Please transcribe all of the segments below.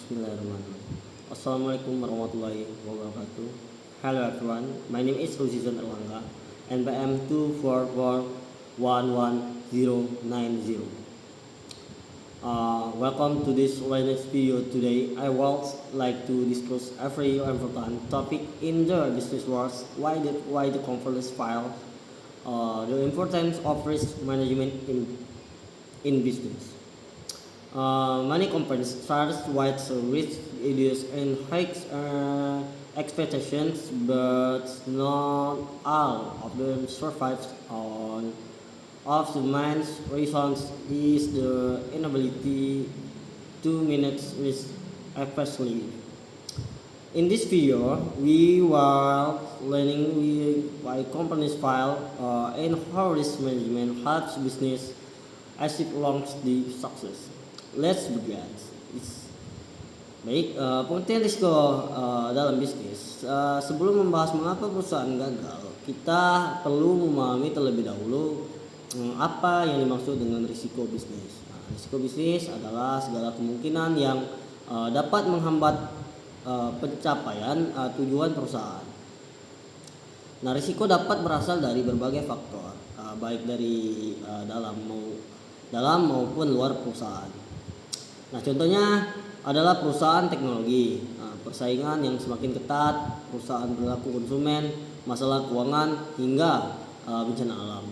Bismillahirrahmanirrahim. Assalamualaikum warahmatullahi wabarakatuh. Hello everyone, my name is Ruzizon Erlangga and BM 244111090. Welcome to this latest video. Today I would like to discuss a very important topic in the business world. Why the conference file, the importance of risk management in business. Many companies start with risk ideas and high expectations, but not all of them survive. One of the main reasons is the inability to manage risk effectively. In this video, we will learning why companies fail and how risk management helps business achieve long-term success. Let's begin. Baik, pengertian risiko dalam bisnis. Sebelum membahas mengapa perusahaan gagal, kita perlu memahami terlebih dahulu apa yang dimaksud dengan risiko bisnis. Risiko bisnis adalah segala kemungkinan yang dapat menghambat pencapaian tujuan perusahaan. Nah, risiko dapat berasal dari berbagai faktor, baik dari dalam maupun luar perusahaan. Nah, contohnya adalah perusahaan teknologi, persaingan yang semakin ketat, perusahaan perilaku konsumen, masalah keuangan, hingga bencana alam.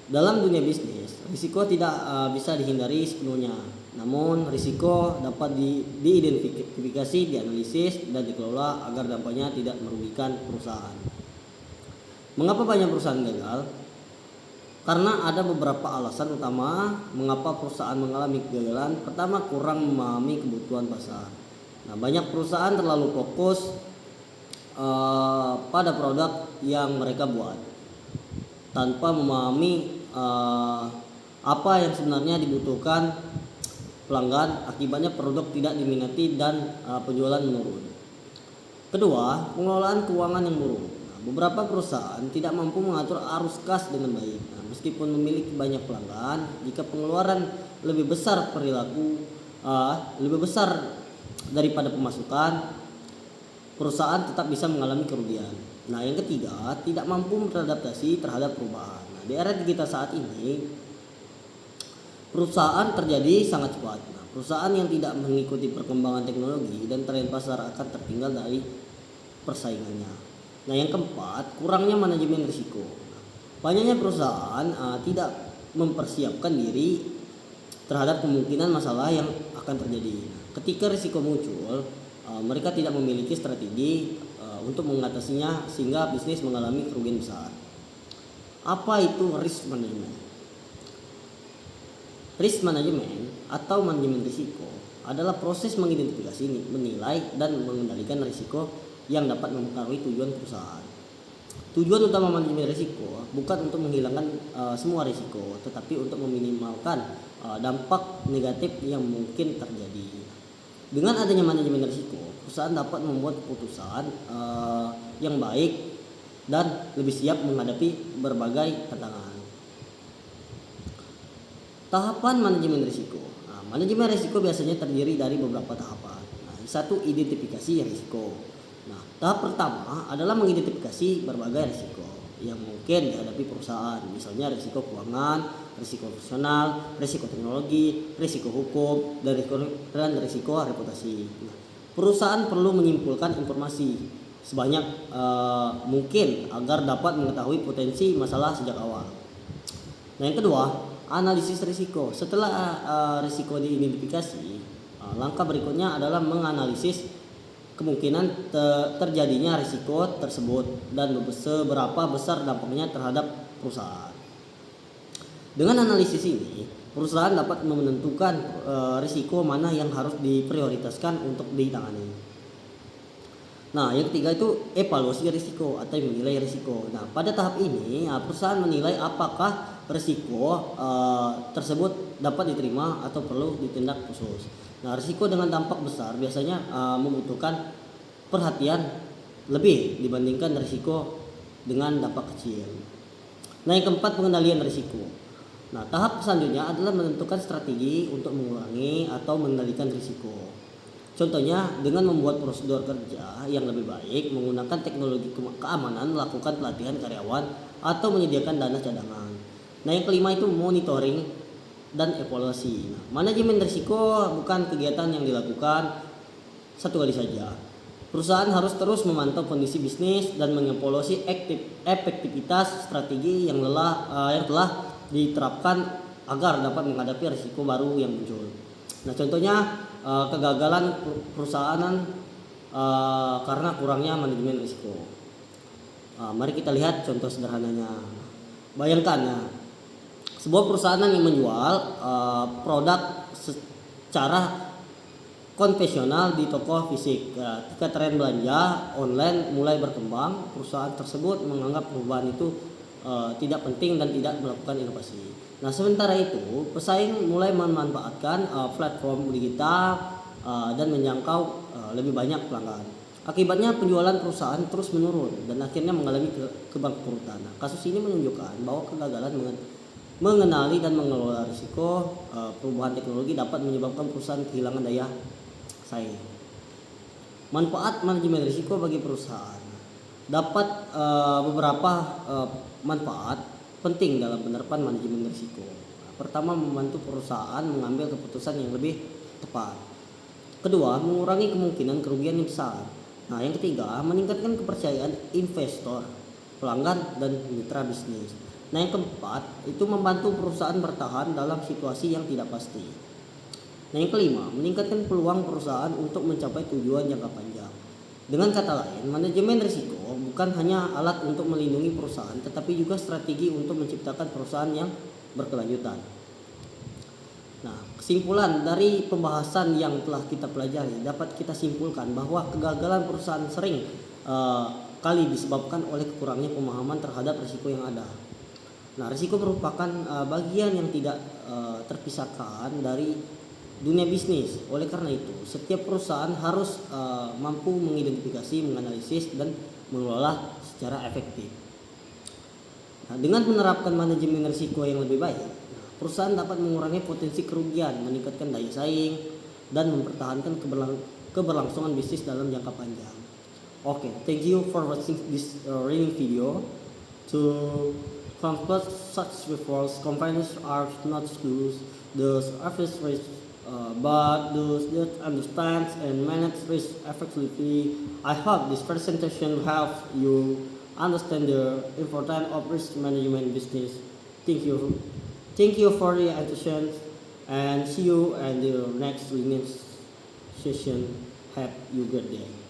Dalam dunia bisnis, risiko tidak bisa dihindari sepenuhnya. Namun, risiko dapat diidentifikasi, dianalisis, dan dikelola agar dampaknya tidak merugikan perusahaan. Mengapa banyak perusahaan gagal? Karena ada beberapa alasan utama mengapa perusahaan mengalami kegagalan. Pertama, kurang memahami kebutuhan pasar. Nah, banyak perusahaan terlalu fokus pada produk yang mereka buat tanpa memahami apa yang sebenarnya dibutuhkan pelanggan. Akibatnya produk tidak diminati dan penjualan menurun. Kedua, pengelolaan keuangan yang buruk. Beberapa perusahaan tidak mampu mengatur arus kas dengan baik. Meskipun memiliki banyak pelanggan, jika pengeluaran lebih besar daripada pemasukan, perusahaan tetap bisa mengalami kerugian. Nah, yang ketiga, tidak mampu beradaptasi terhadap perubahan. Nah, di era digital saat ini, perusahaan terjadi sangat cepat. Nah, perusahaan yang tidak mengikuti perkembangan teknologi dan tren pasar akan tertinggal dari persaingannya. Nah, yang keempat, kurangnya manajemen risiko. Banyaknya perusahaan tidak mempersiapkan diri terhadap kemungkinan masalah yang akan terjadi. Ketika risiko muncul, mereka tidak memiliki strategi untuk mengatasinya sehingga bisnis mengalami kerugian besar. Apa itu risk management? Risk management atau manajemen risiko adalah proses mengidentifikasi, menilai, dan mengendalikan risiko yang dapat mempengaruhi tujuan perusahaan. Tujuan utama manajemen risiko bukan untuk menghilangkan semua risiko, tetapi untuk meminimalkan dampak negatif yang mungkin terjadi. Dengan adanya manajemen risiko, perusahaan dapat membuat keputusan yang baik dan lebih siap menghadapi berbagai tantangan. Tahapan manajemen risiko. Nah, manajemen risiko biasanya terdiri dari beberapa tahapan. Nah, satu, identifikasi risiko. Nah, tahap pertama adalah mengidentifikasi berbagai risiko yang mungkin dihadapi perusahaan, misalnya risiko keuangan, risiko operasional, risiko teknologi, risiko hukum, dan risiko reputasi. Nah, perusahaan perlu menyimpulkan informasi sebanyak mungkin agar dapat mengetahui potensi masalah sejak awal. Nah, yang kedua, analisis risiko. Setelah risiko diidentifikasi, langkah berikutnya adalah menganalisis kemungkinan terjadinya risiko tersebut dan seberapa besar dampaknya terhadap perusahaan. Dengan analisis ini, perusahaan dapat menentukan risiko mana yang harus diprioritaskan untuk ditangani. Nah, yang ketiga itu evaluasi risiko atau menilai risiko. Nah, pada tahap ini perusahaan menilai apakah risiko tersebut dapat diterima atau perlu ditindak khusus. Nah, risiko dengan dampak besar biasanya membutuhkan perhatian lebih dibandingkan risiko dengan dampak kecil. Nah, yang keempat, pengendalian risiko. Nah, tahap selanjutnya adalah menentukan strategi untuk mengurangi atau mengendalikan risiko. Contohnya dengan membuat prosedur kerja yang lebih baik, menggunakan teknologi keamanan, melakukan pelatihan karyawan, atau menyediakan dana cadangan. Nah, yang kelima itu monitoring dan evaluasi. Nah, manajemen risiko bukan kegiatan yang dilakukan satu kali saja. Perusahaan harus terus memantau kondisi bisnis dan mengevaluasi efektivitas strategi yang telah diterapkan agar dapat menghadapi risiko baru yang muncul. Nah, contohnya kegagalan perusahaan karena kurangnya manajemen risiko. Mari kita lihat contoh sederhananya. Bayangkan ya, sebuah perusahaan yang menjual produk secara konvensional di toko fisik. Ketika tren belanja online mulai berkembang, perusahaan tersebut menganggap perubahan itu tidak penting dan tidak melakukan inovasi. Nah, sementara itu pesaing mulai memanfaatkan platform digital dan menjangkau lebih banyak pelanggan. Akibatnya penjualan perusahaan terus menurun dan akhirnya mengalami kebangkrutan. Nah, kasus ini menunjukkan bahwa kegagalan mengenali dan mengelola risiko perubahan teknologi dapat menyebabkan perusahaan kehilangan daya saing. Manfaat manajemen risiko bagi perusahaan dapat beberapa manfaat penting dalam penerapan manajemen risiko. Pertama, membantu perusahaan mengambil keputusan yang lebih tepat. Kedua, mengurangi kemungkinan kerugian yang besar. Nah, yang ketiga, meningkatkan kepercayaan investor, pelanggan, dan mitra bisnis. Nah, yang keempat, itu membantu perusahaan bertahan dalam situasi yang tidak pasti. Nah, yang kelima, meningkatkan peluang perusahaan untuk mencapai tujuan jangka panjang. Dengan kata lain, manajemen risiko bukan hanya alat untuk melindungi perusahaan, tetapi juga strategi untuk menciptakan perusahaan yang berkelanjutan. Nah, kesimpulan dari pembahasan yang telah kita pelajari dapat kita simpulkan bahwa kegagalan perusahaan sering kali disebabkan oleh kurangnya pemahaman terhadap risiko yang ada. Nah, risiko merupakan bagian yang tidak terpisahkan dari dunia bisnis. Oleh karena itu, setiap perusahaan harus mampu mengidentifikasi, menganalisis, dan mengelola secara efektif. Nah, dengan menerapkan manajemen risiko yang lebih baik, perusahaan dapat mengurangi potensi kerugian, meningkatkan daya saing, dan mempertahankan keberlangsungan bisnis dalam jangka panjang. Okay, thank you for watching this reading video. To comfort such reforms, companies are not schools, the surface risk, but those that understand and manage risk effectively. I hope this presentation helps you understand the importance of risk management business. Thank you. Thank you for your attention and see you in the next session. Have you good day.